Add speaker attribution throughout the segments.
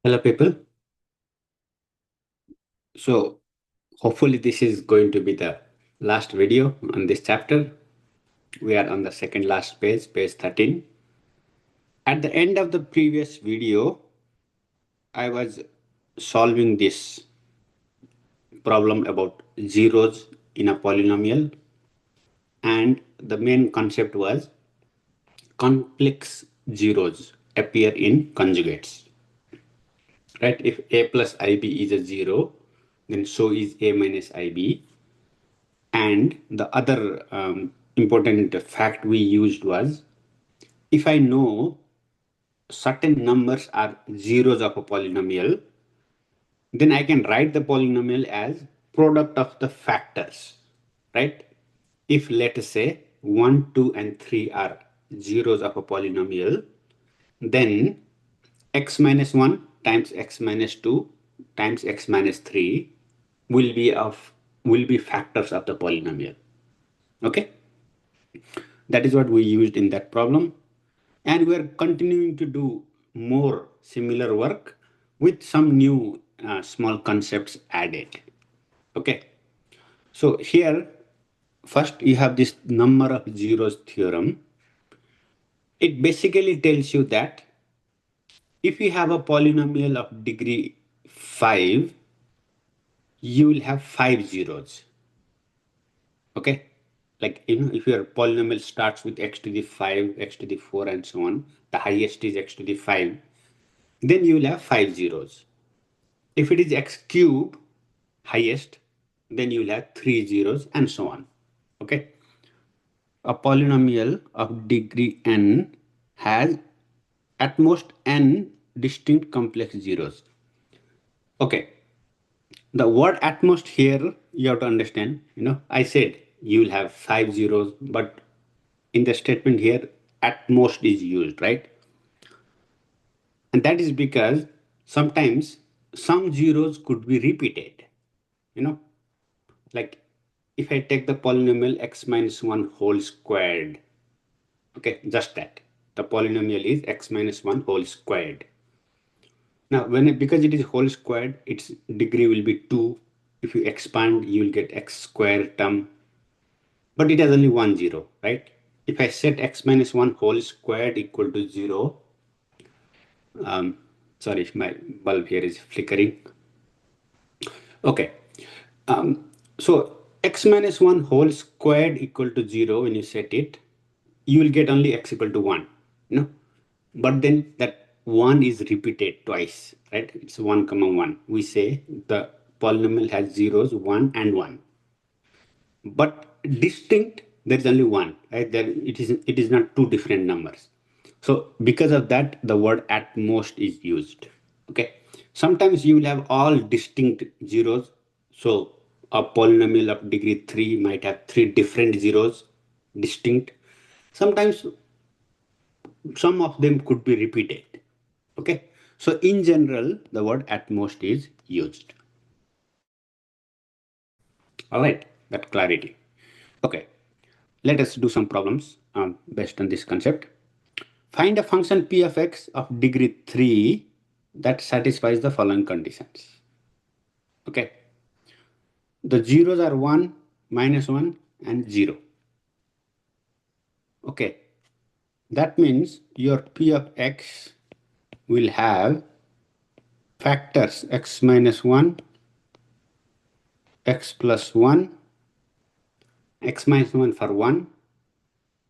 Speaker 1: Hello, people. So, hopefully, this is going to be the last video on this chapter. We are on the second last page, page 13. At the end of the previous video, I was solving this problem about zeros in a polynomial, and the main concept was complex zeros appear in conjugates. Right? If a plus ib is a zero, then so is a minus ib. And the other important fact we used was, if I know certain numbers are zeros of a polynomial, then I can write the polynomial as product of the factors, right? If let us say 1, 2, and 3 are zeros of a polynomial, then x minus 1 times x minus 2 times x minus 3 will be factors of the polynomial. Okay? That is what we used in that problem. And we are continuing to do more similar work with some new small concepts added. Okay. So here, first you have this number of zeros theorem. It basically tells you that if you have a polynomial of degree 5, you will have 5 zeros. Okay. Like, if your polynomial starts with x to the 5, x to the 4, and so on, the highest is x to the 5, then you will have 5 zeros. If it is x cube highest, then you will have 3 zeros and so on. Okay. A polynomial of degree n has at most n distinct complex zeros. Okay. The word at most here, you have to understand, I said you will have 5 zeros, but in the statement here, at most is used, right? And that is because sometimes some zeros could be repeated, like if I take the polynomial x minus 1 whole squared, okay, just that. The polynomial is x minus 1 whole squared. Now, because it is whole squared, its degree will be 2. If you expand, you will get x square term. But it has only 1 0, right? If I set x minus 1 whole squared equal to 0, sorry, my bulb here is flickering. Okay. So x minus 1 whole squared equal to 0, when you set it, you will get only x equal to 1. But then that 1 is repeated twice, right? It's 1 comma 1. We say the polynomial has zeros 1 and 1. But distinct, there is only 1, right? It is not two different numbers. So because of that, the word at most is used. Okay. Sometimes you will have all distinct zeros. So a polynomial of degree 3 might have 3 different zeros, distinct. Sometimes some of them could be repeated. Okay. So in general, the word at most is used. All right. That clarity. Okay. Let us do some problems based on this concept. Find a function p of x of degree 3 that satisfies the following conditions. Okay. The zeros are 1, minus 1, and 0. Okay. That means your p of x will have factors x minus 1, x plus 1, x minus 1 for 1,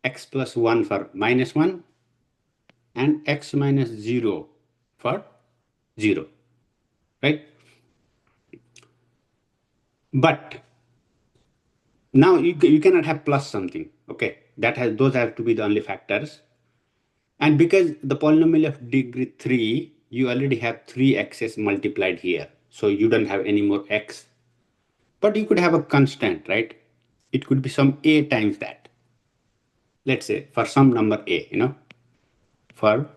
Speaker 1: x plus 1 for minus 1, and x minus 0 for 0. Right? But now you cannot have plus something. Okay. Those have to be the only factors. And because the polynomial of degree 3, you already have 3 x's multiplied here. So you don't have any more x. But you could have a constant, right? It could be some a times that. Let's say for some number a, for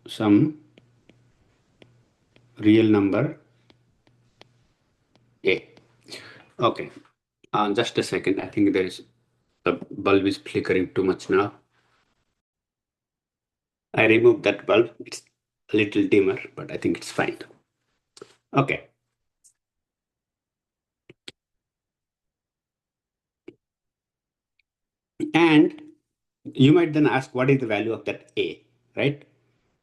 Speaker 1: some real number a. Okay. Just a second. I think the bulb is flickering too much now. I removed that bulb. a little dimmer, but I think it's fine. Okay. And you might then ask, what is the value of that A, right?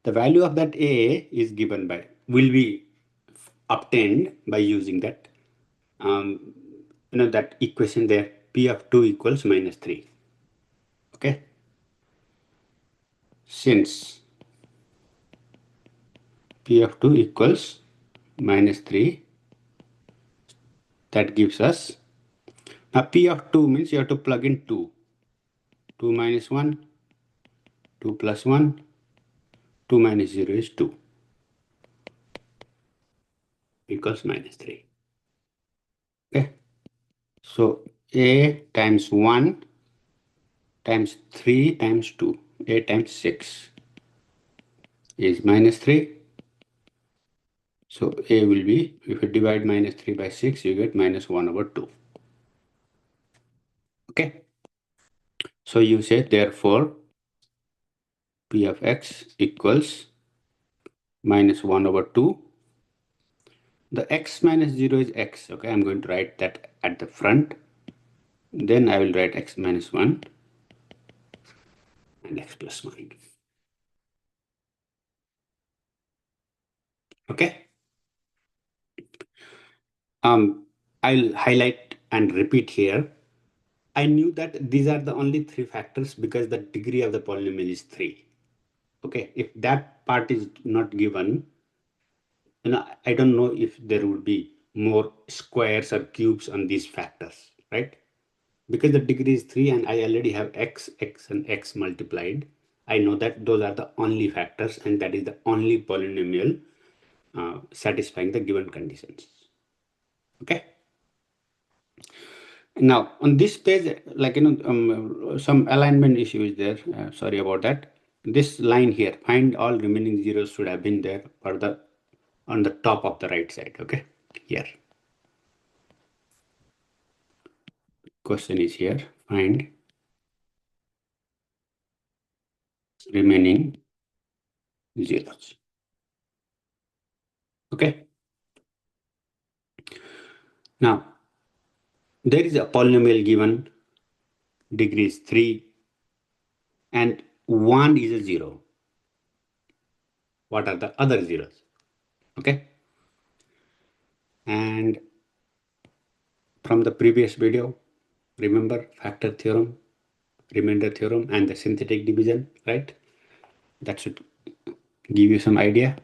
Speaker 1: The value of that A is given by, will be obtained by using that, that equation there, P of 2 equals minus 3. Okay. Since P of 2 equals minus 3, that gives us, now P of 2 means you have to plug in 2. 2 minus 1, 2 plus 1, 2 minus 0 is 2 equals minus 3. Okay. So A times 1 times 3 times 2, A times 6 is minus 3. So A will be, if you divide minus 3 by 6, you get minus 1 over 2. Okay. So you say, therefore, P of x equals minus 1 over 2. The x minus 0 is x. Okay, I'm going to write that at the front. Then I will write x minus 1 and x plus 1. Okay. I'll highlight and repeat here. I knew that these are the only three factors because the degree of the polynomial is 3. Okay, if that part is not given, I don't know if there would be more squares or cubes on these factors, right? Because the degree is 3 and I already have x, and x multiplied. I know that those are the only factors and that is the only polynomial satisfying the given conditions. Okay. Now on this page, some alignment issue is there. Sorry about that. This line here, find all remaining zeros, should have been there for the on the top of the right side. Okay, here. Question is here, find remaining zeros. Okay. Now there is a polynomial given, degree is 3 and 1 is a 0. What are the other zeros? Okay. And from the previous video, remember factor theorem, remainder theorem and the synthetic division, right? That should give you some idea.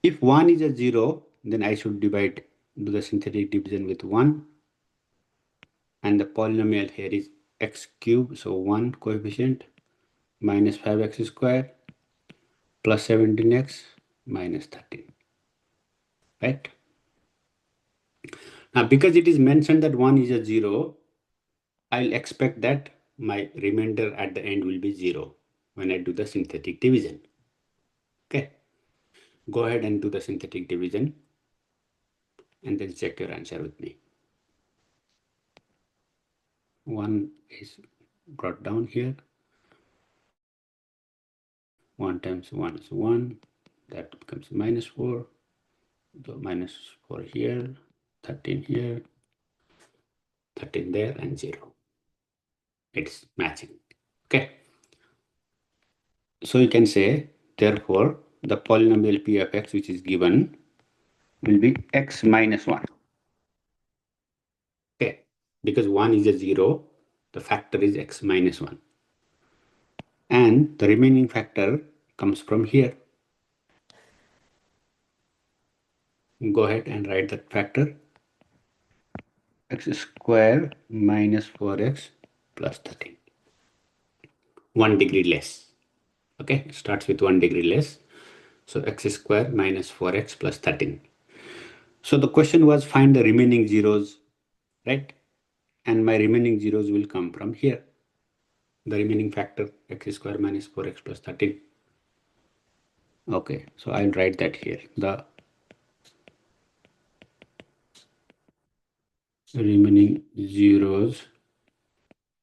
Speaker 1: If 1 is a 0, then I should do the synthetic division with 1. And the polynomial here is x cubed, so 1 coefficient minus 5x square plus 17x minus 13, right? Now, because it is mentioned that 1 is a 0, I'll expect that my remainder at the end will be 0 when I do the synthetic division. Okay, go ahead and do the synthetic division and then check your answer with me. 1 is brought down here. 1 times 1 is 1. That becomes minus 4. So minus 4 here, 13 here, 13 there, and 0. It's matching. Okay. So you can say, therefore, the polynomial p of x which is given will be x minus 1. Okay. Because 1 is a 0, the factor is x minus 1. And the remaining factor comes from here. Go ahead and write that factor. X square minus 4x plus 13. 1 degree less. Okay, it starts with 1 degree less. So x square minus 4x plus 13. So the question was find the remaining zeros, right? And my remaining zeros will come from here. The remaining factor x square minus 4x plus 13. Okay, so I'll write that here. The remaining zeros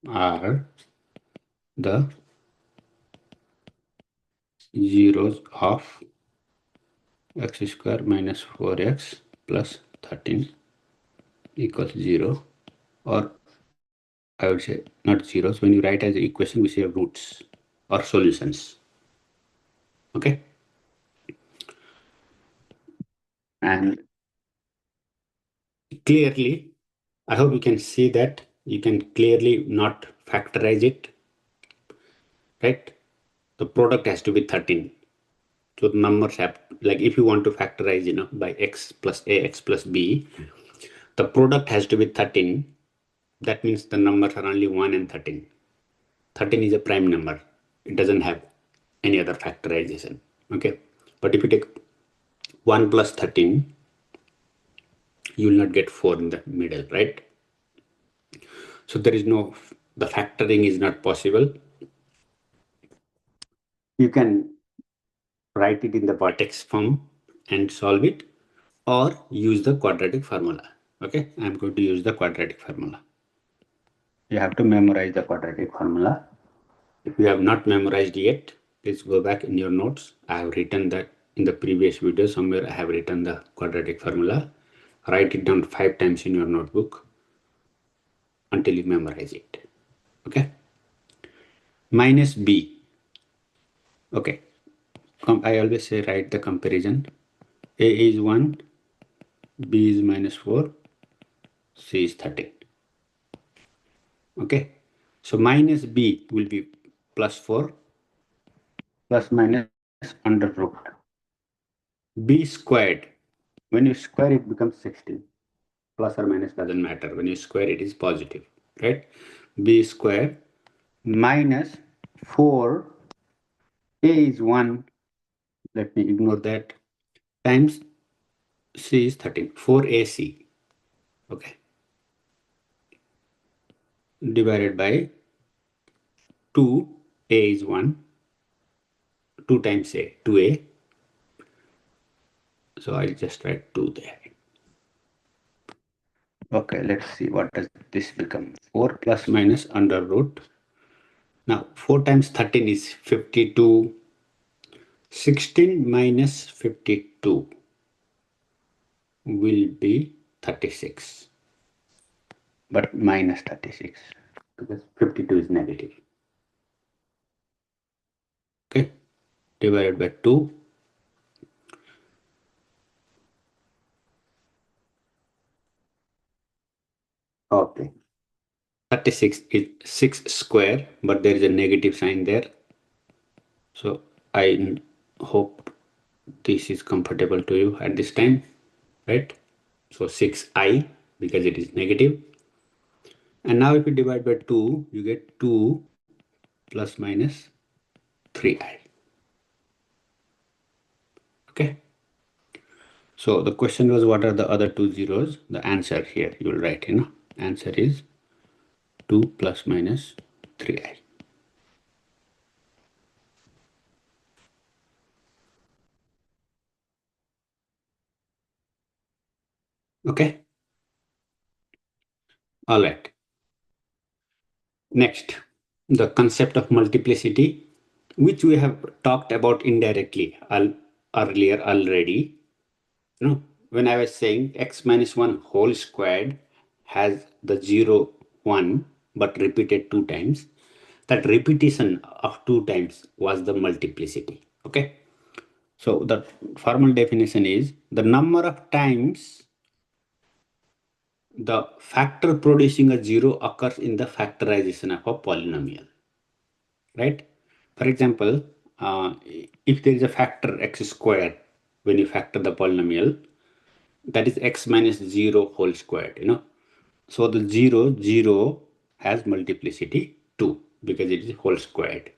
Speaker 1: are the zeros of x square minus 4x plus 13 equals 0, or I would say not zeros. When you write as an equation, we say roots or solutions. Okay. And clearly, I hope you can see that you can clearly not factorize it, right? The product has to be 13. So the numbers have, like if you want to factorize, by x plus a, x plus b, the product has to be 13. That means the numbers are only 1 and 13. 13 is a prime number. It doesn't have any other factorization. Okay. But if you take 1 plus 13, you will not get 4 in the middle, right? So there is no, the factoring is not possible. You can write it in the vertex form and solve it, or use the quadratic formula. Okay, I'm going to use the quadratic formula. You have to memorize the quadratic formula. If you have not memorized yet, please go back in your notes. I have written that in the previous video somewhere. I have written the quadratic formula. Write it down 5 times in your notebook until you memorize it. Okay. Minus b. Okay. I always say write the comparison. A is 1, b is minus 4, c is 13. Okay. So minus b will be plus 4 plus minus under root. B squared, when you square it becomes 16. Plus or minus doesn't matter. When you square it is positive, right? B squared minus 4, A is 1, let me ignore that, times C is 13, 4AC, okay, divided by 2, A is 1, 2 times A, 2A, so I'll just write 2 there. Okay, let's see what does this become. 4 plus minus under root. Now 4 times 13 is 52. 16 minus 52 will be 36, but minus 36 because 52 is negative. Okay, divided by 2. Okay, 36 is 6 square, but there is a negative sign there. So I hope this is comfortable to you at this time, right? So 6i because it is negative. And now if you divide by 2, you get 2 plus minus 3i. Okay. So the question was, what are the other two zeros? The answer here, you will write, answer is 2 plus minus 3i. Okay. All right. Next, the concept of multiplicity, which we have talked about indirectly earlier already. When I was saying x minus 1 whole squared has the 0, 1, but repeated 2 times. That repetition of 2 times was the multiplicity. Okay. So the formal definition is the number of times the factor producing a 0 occurs in the factorization of a polynomial. Right? For example, if there is a factor x squared, when you factor the polynomial, that is x minus 0 whole squared, So the 0, 0 has multiplicity 2 because it is whole squared.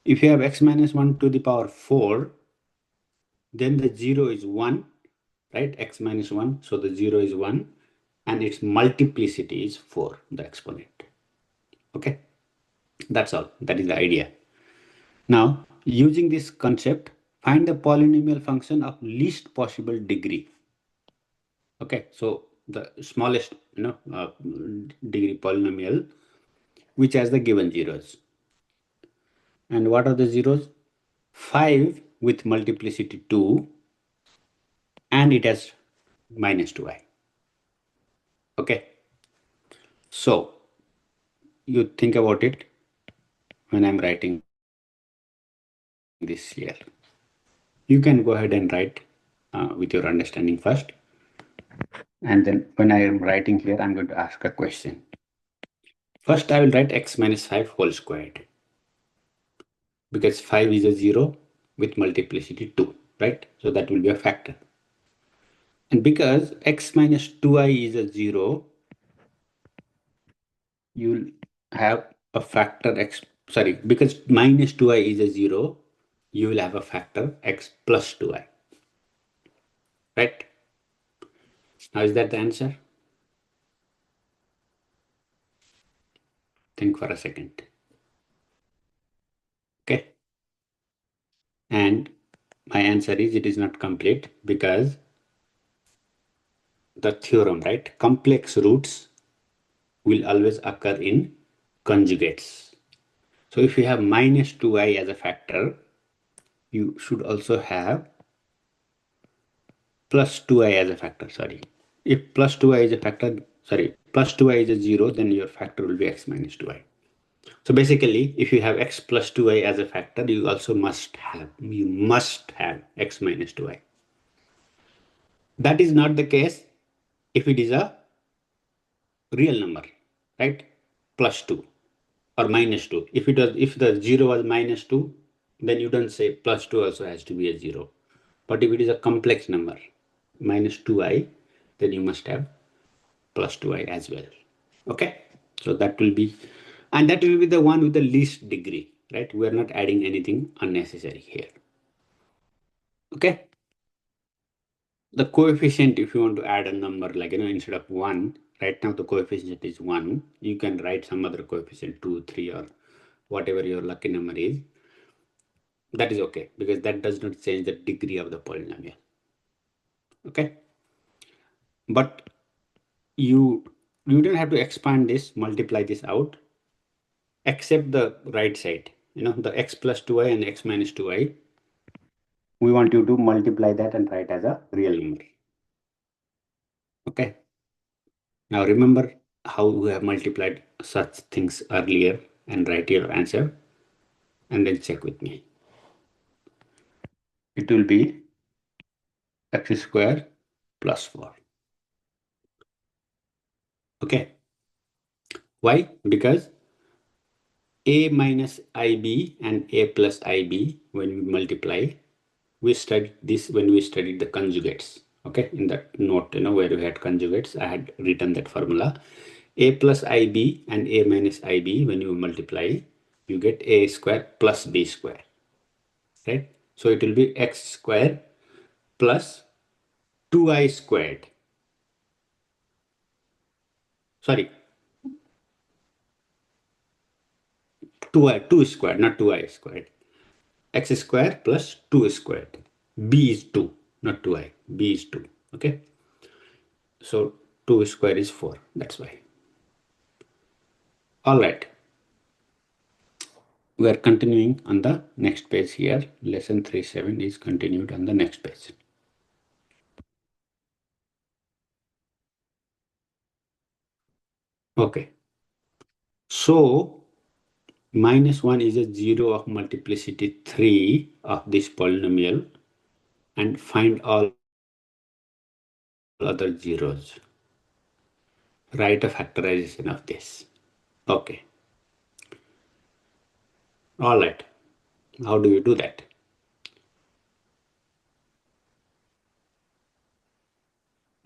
Speaker 1: If you have x minus 1 to the power 4, then the 0 is 1, right? X minus 1, so the 0 is 1, and its multiplicity is 4, the exponent. Okay, that's all. That is the idea. Now, using this concept, find the polynomial function of least possible degree. Okay, so the smallest degree polynomial which has the given zeros. And what are the zeros? 5 with multiplicity 2 and it has minus 2i. Okay. So you think about it when I'm writing this here. You can go ahead and write with your understanding first. And then when I am writing here, I'm going to ask a question. First, I will write x minus 5 whole squared. Because 5 is a 0 with multiplicity 2, right? So that will be a factor. And because x minus 2i is a 0, you'll have a factor x, sorry, because minus 2i is a 0, you will have a factor x plus 2i, right? Now is that the answer? Think for a second. Okay. And my answer is it is not complete because the theorem, right? Complex roots will always occur in conjugates. So if you have minus 2i as a factor, you should also have plus 2i as a factor, sorry. If plus 2i is a factor, sorry, plus 2i is a 0, then your factor will be x minus 2i. So basically, if you have x plus 2i as a factor, you also must have x minus 2i. That is not the case if it is a real number, right? Plus 2 or minus 2. If the 0 was minus 2, then you don't say plus 2 also has to be a 0. But if it is a complex number, minus 2i, then you must have plus 2i as well. Okay, so that will be, and that will be the one with the least degree, right? We are not adding anything unnecessary here. Okay, the coefficient, if you want to add a number like, instead of 1, right now the coefficient is 1, you can write some other coefficient 2, 3 or whatever your lucky number is. That is okay because that does not change the degree of the polynomial. Okay, but you don't have to expand this, multiply this out, except the right side, the x plus 2i and x minus 2i. We want you to multiply that and write as a real number. Okay. Now remember how we have multiplied such things earlier and write your answer and then check with me. It will be x square plus 4. Okay. Why? Because a minus ib and a plus ib, when we multiply, we studied this when we studied the conjugates. Okay, in that note, where we had conjugates, I had written that formula. A plus ib and a minus ib, when you multiply, you get a square plus b square, right? So it will be x square plus 2i squared. Sorry, 2 squared, not 2i squared. X square plus 2 squared. B is 2, not 2i. B is 2. Okay. So 2 square is 4. That's why. All right. We are continuing on the next page here. Lesson 3.7 is continued on the next page. Okay. So minus 1 is a 0 of multiplicity 3 of this polynomial and find all other zeros. Write a factorization of this. Okay. All right. How do you do that?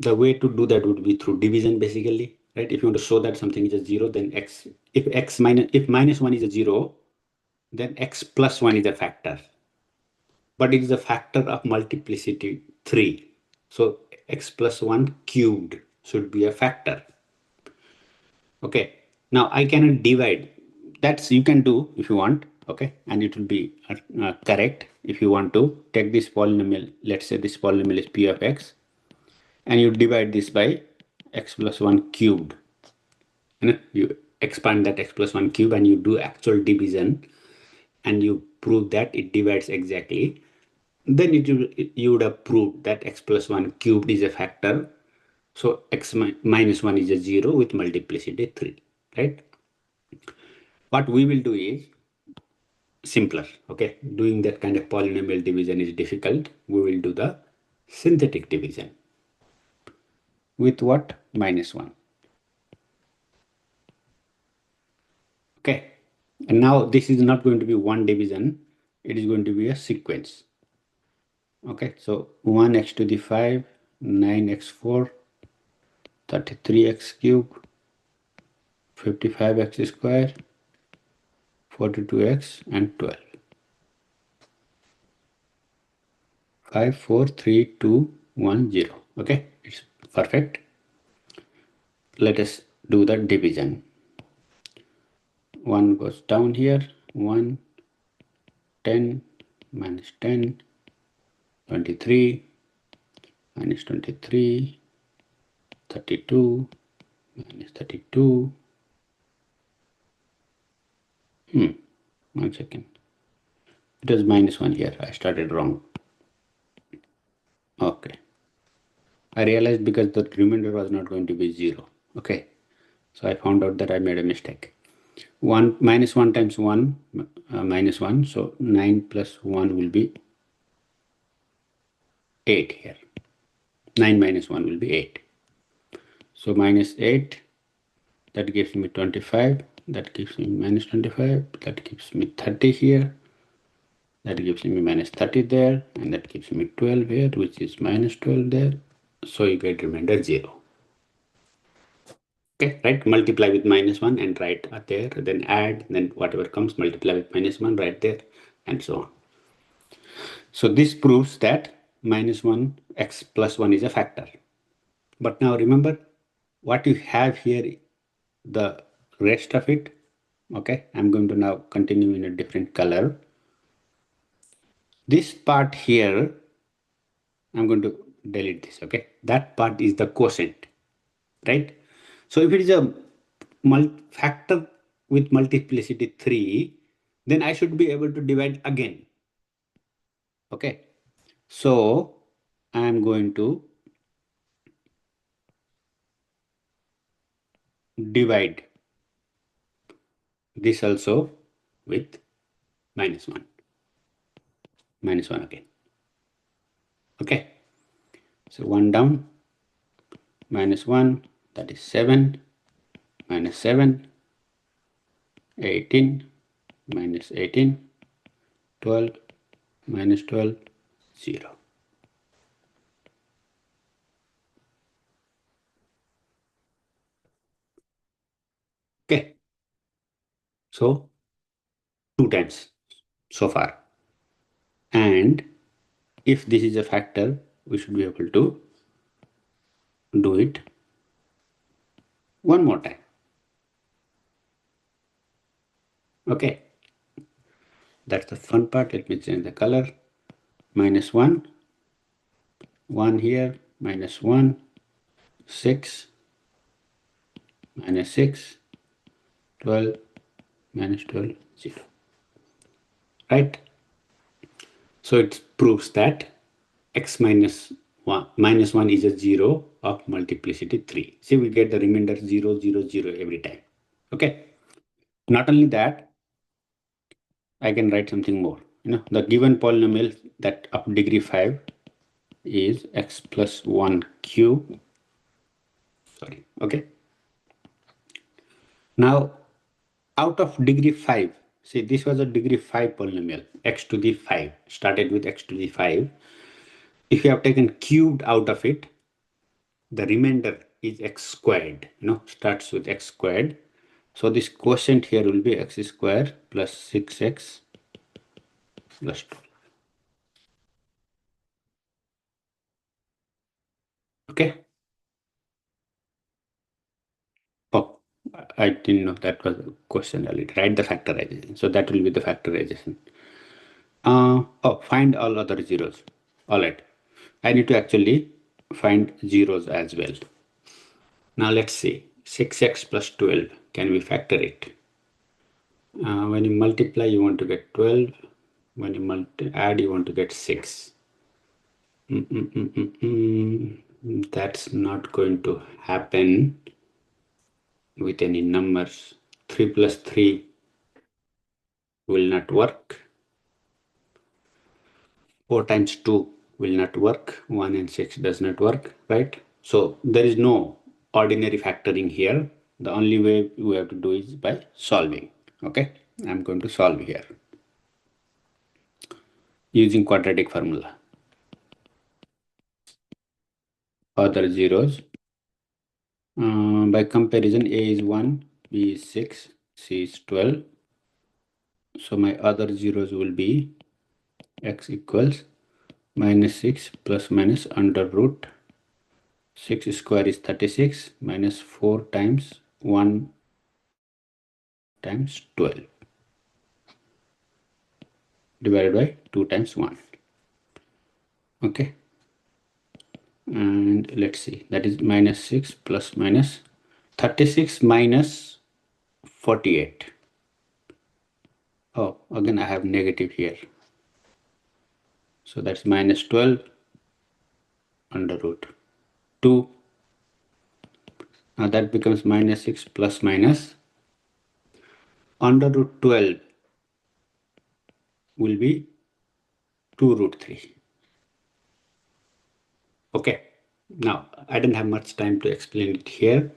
Speaker 1: The way to do that would be through division, basically, right? If you want to show that something is a 0, then if minus 1 is a 0, then x plus 1 is a factor. But it is a factor of multiplicity 3. So x plus 1 cubed should be a factor. Okay. Now I cannot divide. That's you can do if you want. Okay. And it will be correct if you want to take this polynomial. Let's say this polynomial is p of x. And you divide this by x plus 1 cubed. You expand that x plus 1 cube and you do actual division. and you prove that it divides exactly, then you would have proved that x plus 1 cubed is a factor. So x minus 1 is a 0 with multiplicity 3, right? What we will do is simpler, okay? Doing that kind of polynomial division is difficult. We will do the synthetic division. With what? Minus 1. Okay. And now this is not going to be one division. It is going to be a sequence. Okay. So 1x to the 5, 9x4, 33x cube, 55x square, 42x, and 12. 5, 4, 3, 2, 1, 0. Okay. It's perfect. Let us do the division. 1 goes down here. 1, 10, minus 10, 23, minus 23, 32, minus 32. 1 second. It was minus 1 here. I started wrong. Okay. I realized because the remainder was not going to be 0. Okay. So I found out that I made a mistake. 1 minus 1 times 1 minus 1. So 9 plus 1 will be 8 here. 9 minus 1 will be 8. So minus 8, that gives me 25. That gives me minus 25. That gives me 30 here. That gives me minus 30 there. And that gives me 12 here, which is minus 12 there. So you get remainder 0. Okay, right? Multiply with minus 1 and write there. Then add. Then whatever comes, multiply with minus 1, right there. And so on. So this proves that minus 1 x plus 1 is a factor. But now remember what you have here, the rest of it. Okay, I'm going to now continue in a different color. This part here, I'm going to delete this. Okay, that part is the quotient, right? So if it is a factor with multiplicity 3, then I should be able to divide again. Okay, so I am going to divide this also with minus 1. Minus 1 again. Okay, so 1 down, minus 1, that is 7, minus 7, 18, minus 18, 12, minus 12, 0. Okay, so 2 times so far. And if this is a factor, we should be able to do it one more time. Okay, that's the fun part. Let me change the color. Minus 1, 1 here, minus 1, 6, minus 6, 12, minus 12, 0. Right? So it proves that x minus 1 is a 0 of multiplicity 3. See, we get the remainder 0, 0, 0 every time. Okay. Not only that, I can write something more. The given polynomial that of degree 5 is x plus 1 cube. Sorry. Okay. Now, out of degree 5, see, this was a degree 5 polynomial, x to the 5, started with x to the 5. If you have taken cubed out of it, the remainder is x squared, starts with x squared. So this quotient here will be x squared plus 6x plus 12. Okay. Oh, I didn't know that was a question already. Write the factorization. So that will be the factorization. Find all other zeros. All right. I need to actually find zeros as well. Now let's see. 6x plus 12. Can we factor it? When you multiply, you want to get 12. When you add, you want to get 6. That's not going to happen with any numbers. 3 plus 3 will not work. 4 times 2 will not work. 1 and 6 does not work, right? So there is no ordinary factoring here. The only way we have to do is by solving. Okay, I'm going to solve here using quadratic formula. Other zeros. By comparison, A is 1, B is 6, C is 12. So my other zeros will be x equals minus 6 plus minus under root 6 square is 36 minus 4 times 1 times 12 divided by 2 times 1. Okay. And let's see, that is minus 6 plus minus 36 minus 48. Oh, again I have negative here. So that's minus 12 under root 2. Now that becomes minus 6 plus minus under root 12 will be 2 root 3. Okay. Now I don't have much time to explain it here.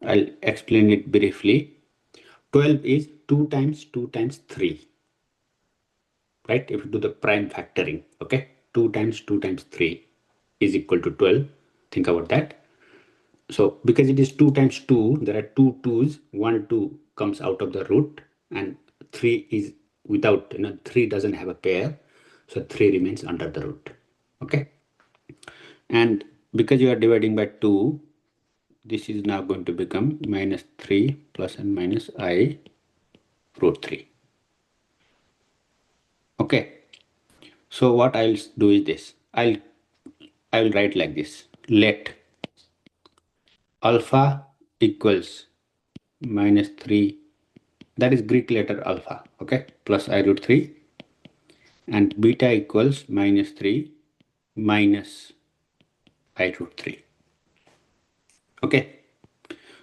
Speaker 1: I'll explain it briefly. 12 is 2 times 2 times 3. Right? If you do the prime factoring, okay, 2 times 2 times 3 is equal to 12. Think about that. So because it is 2 times 2, there are two 2's. 1 2 comes out of the root and 3 is without, 3 doesn't have a pair. So 3 remains under the root. Okay. And because you are dividing by 2, this is now going to become minus 3 plus and minus I root 3. Okay. So what I'll do is this. I will write like this. Let alpha equals minus 3, that is Greek letter alpha, okay, plus I root 3, and beta equals minus 3 minus I root 3. Okay.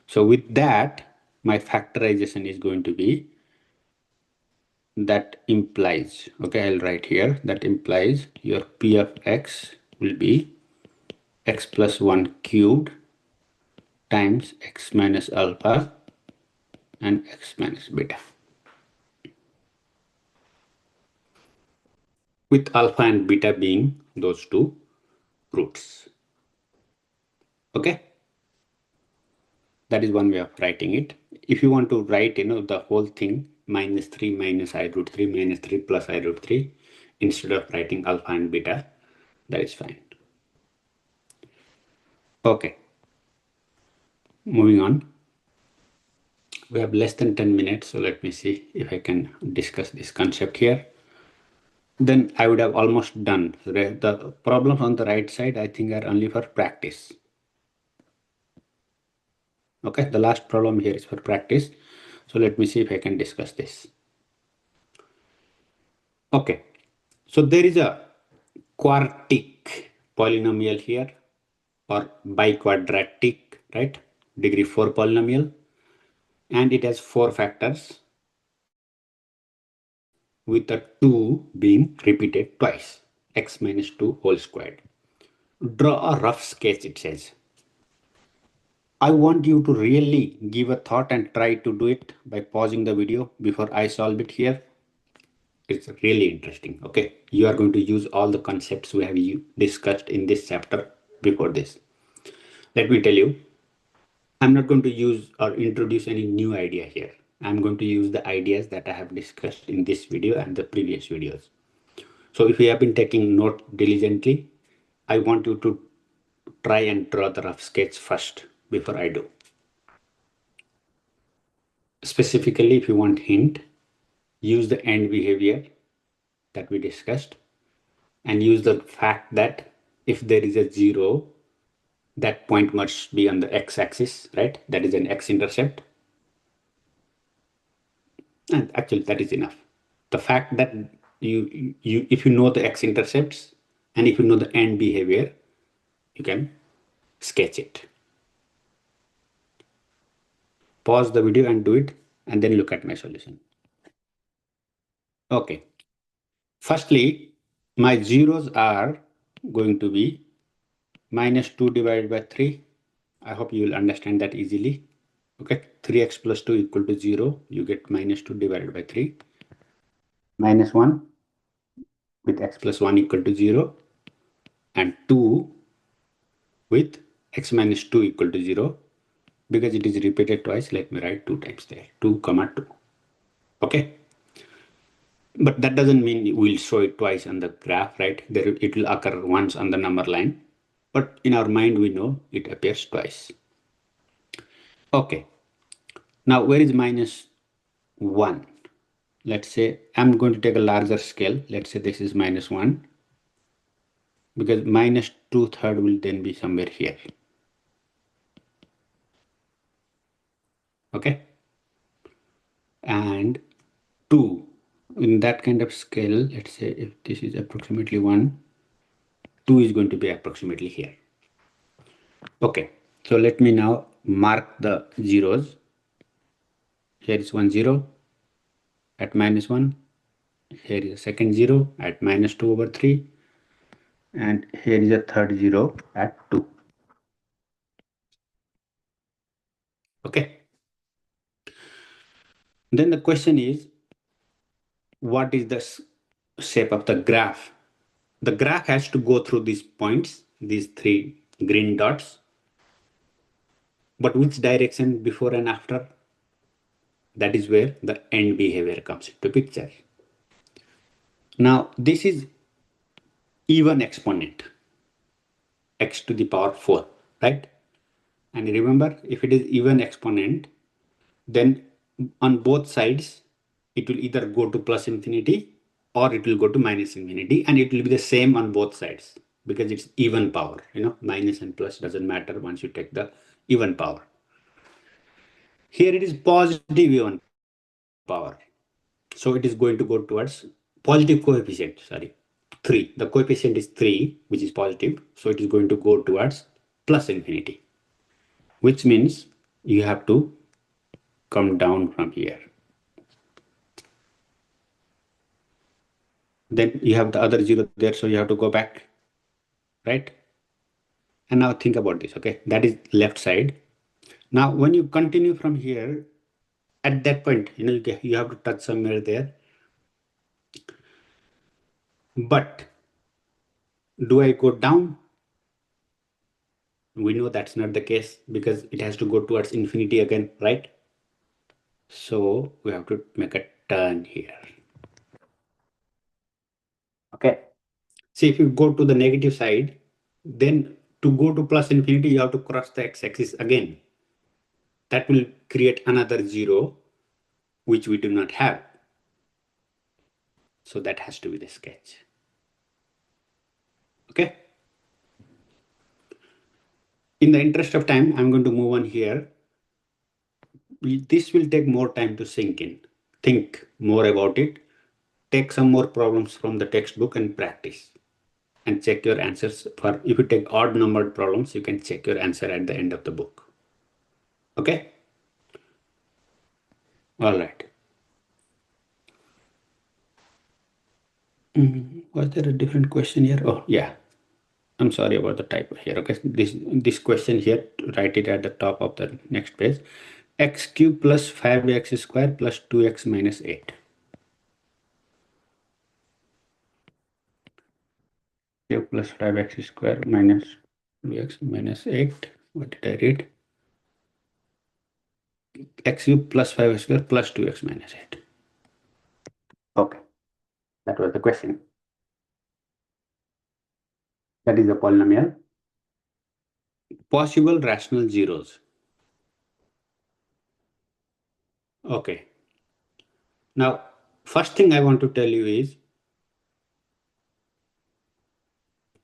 Speaker 1: So with that, my factorization is going to be, that implies, okay, I'll write here, that implies your P of x will be x plus 1 cubed times x minus alpha and x minus beta, with alpha and beta being those two roots. Okay, that is one way of writing it. If you want to write, the whole thing minus 3 minus I root 3 minus 3 plus I root 3 instead of writing alpha and beta, that is fine. Okay, moving on. We have less than 10 minutes, so let me see if I can discuss this concept here. Then I would have almost done. The problems on the right side, I think, are only for practice. Okay, the last problem here is for practice. So let me see if I can discuss this. Okay, so there is a quartic polynomial here, or biquadratic, right? Degree 4 polynomial, and it has 4 factors, with the 2 being repeated twice, x minus 2 whole squared. Draw a rough sketch, it says. I want you to really give a thought and try to do it by pausing the video before I solve it here. It's really interesting. Okay, you are going to use all the concepts we have discussed in this chapter before this. Let me tell you, I'm not going to use or introduce any new idea here. I'm going to use the ideas that I have discussed in this video and the previous videos. So if you have been taking note diligently, I want you to try and draw the rough sketch first before I do. Specifically, if you want hint, use the AND behavior that we discussed, and use the fact that if there is a 0, that point must be on the x-axis, right? That is an x-intercept. And actually, that is enough. The fact that if you know the x-intercepts and if you know the end behavior, you can sketch it. Pause the video and do it, and then look at my solution. Okay. Firstly, my zeros are going to be minus 2 divided by 3. I hope you will understand that easily. Okay, 3x plus 2 equal to 0. You get minus 2 divided by 3. Minus 1 with x plus 1 equal to 0. And 2 with x minus 2 equal to 0. Because it is repeated twice, let me write 2 times there. 2 comma 2. Okay. But that doesn't mean we'll show it twice on the graph, right? There it will occur once on the number line. But in our mind, we know it appears twice. Okay. Now, where is minus 1? Let's say I'm going to take a larger scale. Let's say this is minus 1. Because minus 2/3 will then be somewhere here. Okay. And 2. In that kind of scale, let's say if this is approximately 1, 2 is going to be approximately here. Okay. So let me now mark the zeros. Here is 1 0 at minus 1. Here is a second 0 at minus 2 over 3. And here is a third 0 at 2. Okay. Then the question is, what is the shape of the graph? The graph has to go through these points, these 3 green dots. But which direction before and after? That is where the end behavior comes into picture. Now, this is even exponent, x to the power 4, right? And remember, if it is even exponent, then on both sides, it will either go to plus infinity or it will go to minus infinity, and it will be the same on both sides because it's even power. Minus and plus doesn't matter once you take the even power. Here it is positive even power. So it is going to go towards positive coefficient, 3. The coefficient is 3, which is positive. So it is going to go towards plus infinity, which means you have to come down from here. Then you have the other 0 there, so you have to go back, right? And now think about this, okay? That is left side. Now, when you continue from here, at that point, you have to touch somewhere there. But do I go down? We know that's not the case because it has to go towards infinity again, right? So we have to make a turn here. Okay. See, if you go to the negative side, then to go to plus infinity, you have to cross the x-axis again. That will create another 0, which we do not have. So that has to be the sketch. Okay. In the interest of time, I'm going to move on here. This will take more time to sink in. Think more about it. Take some more problems from the textbook and practice. And check your answers. If you take odd numbered problems, you can check your answer at the end of the book. Okay? All right. Was there a different question here? Oh, yeah. I'm sorry about the typo here. Okay, this question here, write it at the top of the next page. X cube plus 5x square plus 2x minus 8. Cube plus 5x square minus 2x minus 8. What did I read? X cube plus 5x square plus 2x minus 8. Okay, that was the question. That is the polynomial. Possible rational zeros. Okay. Now, first thing I want to tell you is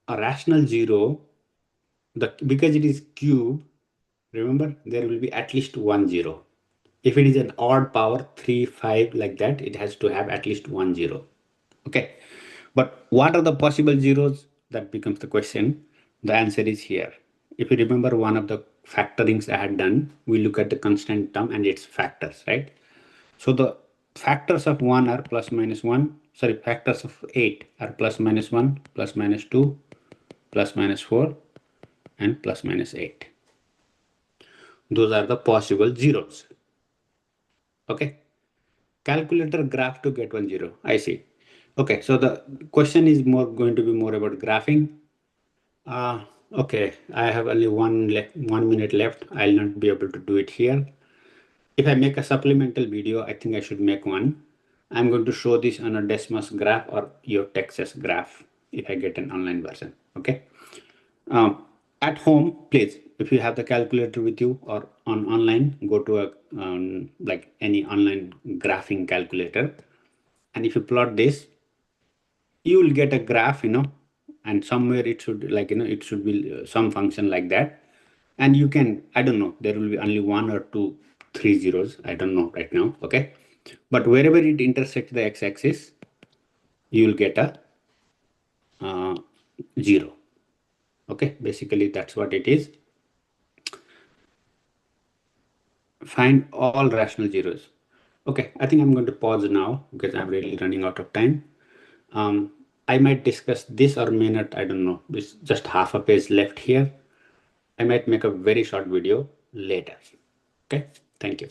Speaker 1: a rational zero, because it is cube, remember there will be at least one zero. If it is an odd power, 3, 5, like that, it has to have at least 1 0. Okay. But what are the possible zeros? That becomes the question. The answer is here. If you remember one of the factorings I had done, we look at the constant term and its factors, right? So the factors of 1 are plus minus 1. Sorry, factors of 8 are plus minus 1, plus minus 2, plus minus 4, and plus minus 8. Those are the possible zeros. Okay. Calculator graph to get 1 0. I see. Okay, so the question is more going to be more about graphing. Okay, I have only 1 minute left. I'll not be able to do it here. If I make a supplemental video, I think I should make one. I'm going to show this on a Desmos graph or your Texas graph if I get an online version. Okay. At home, please, if you have the calculator with you or on online, go to a like any online graphing calculator, and if you plot this, you will get a graph, and somewhere it should like it should be some function like that, and you can, I don't know, there will be only 1 or 2 3 zeros, I don't know right now. Okay, but wherever it intersects the x-axis, you will get a 0. Okay, basically that's what it is. Find all rational zeros. Okay, I think I'm going to pause now because I'm really running out of time. I might discuss this or may not, I don't know. It's just half a page left here. I might make a very short video later. Okay, thank you.